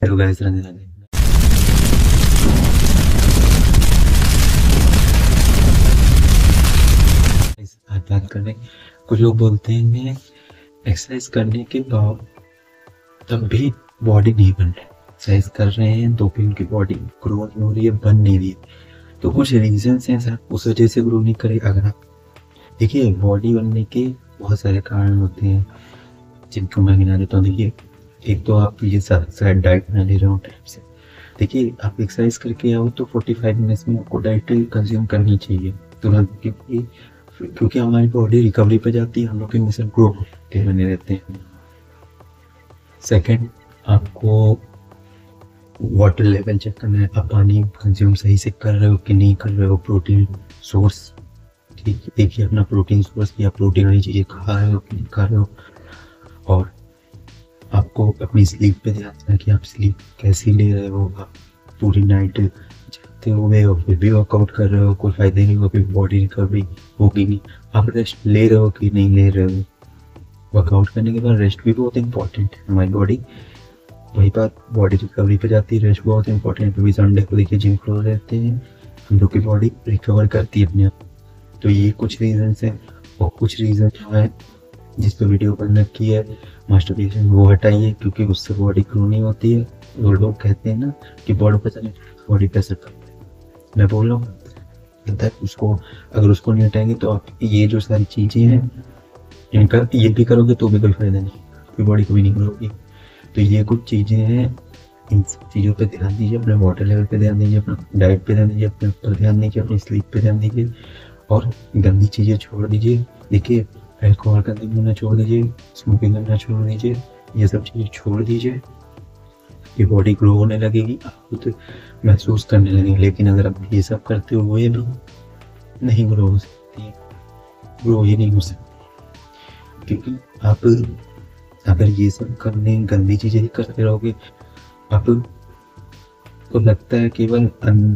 Hello guys, Radhe Radhe. आज बात कर रहे हैं, कुछ लोग बोलते हैं एक्सरसाइज करने के बाद तब भी बॉडी नहीं बन रही। एक्सरसाइज कर रहे हैं तो भी उनकी बॉडी ग्रो नहीं हो रही है, बन नहीं रही है। तो कुछ रीजंस हैं सर, उस वजह से ग्रो नहीं करे। अगर आप देखिए, बॉडी बनने के बहुत सारे कारण होते हैं जिनको मैं गिना देता हूँ। देखिए, एक तो आप ये शायद डाइट बना ले रहे हो टाइम से। देखिए, आप एक्सरसाइज करके आओ तो 45 मिनट्स में आपको डाइट कंज्यूम करनी चाहिए तुरंत, क्योंकि हमारी बॉडी रिकवरी पे जाती है, हम लोग के मसल ग्रो होते बने रहते हैं। सेकंड, आपको वाटर लेवल चेक करना है, आप पानी कंज्यूम सही से कर रहे हो कि नहीं कर रहे हो। प्रोटीन सोर्स, ठीक, देखिए अपना प्रोटीन सोर्स की, आप प्रोटीन वाली चीज़ें खा रहे हो कि नहीं खा रहे हो। और आपको अपनी स्लीप पे ध्यान देना कि आप स्लीप कैसी ले रहे हो। आप पूरी नाइट जगते हुए और फिर भी वर्कआउट कर रहे हो, कोई फायदा नहीं होगा, फिर बॉडी रिकवरी होगी नहीं। आप रेस्ट ले रहे हो कि नहीं ले रहे हो। वर्कआउट करने के बाद रेस्ट भी बहुत इंपॉर्टेंट है हमारी बॉडी, वही बात बॉडी रिकवरी पे जाती है, रेस्ट बहुत इंपॉर्टेंट है। क्योंकि संडे को देखिए जिम क्लोज रहते हैं, हम लोग की बॉडी रिकवर करती है अपने आप। तो ये कुछ रीजंस हैं। और कुछ रीजन जो है जिस पर वीडियो बन रखी है, मास्टरबेशन, वो हटाइए, क्योंकि उससे बॉडी ग्रो नहीं होती है। वो लोग कहते हैं ना कि बॉडी पे चले, बॉडी पे असर करता है। मैं बोल रहा हूँ उसको, अगर उसको नहीं हटाएंगे तो आप ये जो सारी चीज़ें हैं इनका ये भी करोगे तो भी कोई फायदा नहीं, आपकी बॉडी कभी नहीं ग्रो होगी। तो ये कुछ चीज़ें हैं, इन सब चीज़ों पे ध्यान दीजिए। अपने वाटर लेवल पे ध्यान दीजिए, अपना डाइट पे ध्यान दीजिए, अपने ऊपर ध्यान दीजिए, अपनी स्लीप पे ध्यान दीजिए और गंदी चीज़ें छोड़ दीजिए। देखिए, अल्कोहल कंज्यूम करना छोड़ दीजिए, स्मोकिंग करना छोड़ दीजिए, ये सब चीज़ें छोड़ दीजिए। ये बॉडी ग्रो होने लगेगी, आप खुद महसूस करने लगेंगे। लेकिन अगर आप ये सब करते हो ये भी नहीं ग्रो हो सकती, ग्रो ही नहीं हो सकती। क्योंकि आप अगर ये सब करने गंदी चीज़ें ही करते रहोगे, आप को लगता है केवल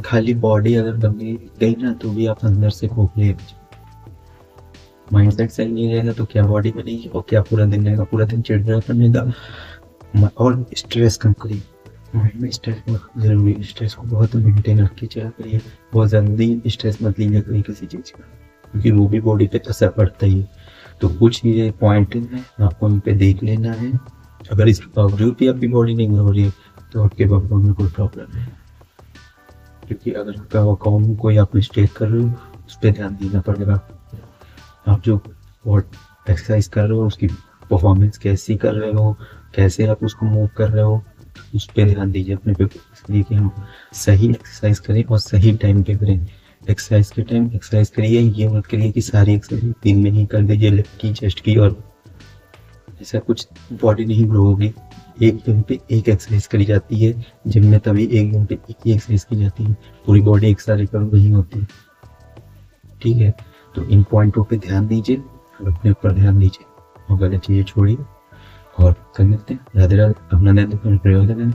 खाली बॉडी अगर बन गई ना तो भी आप अंदर से खोखले। माइंडसेट सही नहीं रहेगा तो क्या बॉडी बनेगी और क्या पूरा दिन रहेगा, पूरा दिन चिड़चिड़ापन रहेगा। और स्ट्रेस कम करिए, माइंड में स्ट्रेस बहुत जरूरी है, स्ट्रेस को बहुत मेंटेन रख के चला करिए। बहुत जल्दी स्ट्रेस मत लीजिए कहीं किसी चीज़ का, क्योंकि वो भी बॉडी पे असर पड़ता ही है। तो कुछ ये पॉइंट है, आपको उन पे देख लेना है। अगर इसके बावजूद भी आपकी बॉडी नहीं हो रही है तो आपके वर्कआउट में कोई प्रॉब्लम है। क्योंकि अगर आपका वर्कआउट में कोई आप मिस्टेक कर रहे हो, उस पर ध्यान देना पड़ेगा। आप जो एक्सरसाइज कर रहे हो उसकी परफॉर्मेंस कैसी कर रहे हो, कैसे आप उसको मूव कर रहे हो, उस पर ध्यान दीजिए अपने पे, इसलिए कि हम सही एक्सरसाइज करें और सही टाइम पे करें। एक्सरसाइज के टाइम एक्सरसाइज करिए, ये मत करिए कि सारी एक्सरसाइज दिन में ही कर दीजिए, लेग की, चेस्ट की, और ऐसा कुछ बॉडी नहीं ग्रो होगी। एक दिन पे एक एक्सरसाइज करी जाती है जिम में, तभी एक दिन पे एक ही एक्सरसाइज की जाती है, पूरी बॉडी एक साथ रिकवर नहीं होती। ठीक है, तो इन पॉइंटों पे ध्यान दीजिए और अपने ऊपर ध्यान दीजिए और गलत चीज़ें छोड़िए। और कर लेते हैं। राधे राधे। अपना ध्यान रखना, प्रयोग ध्यान,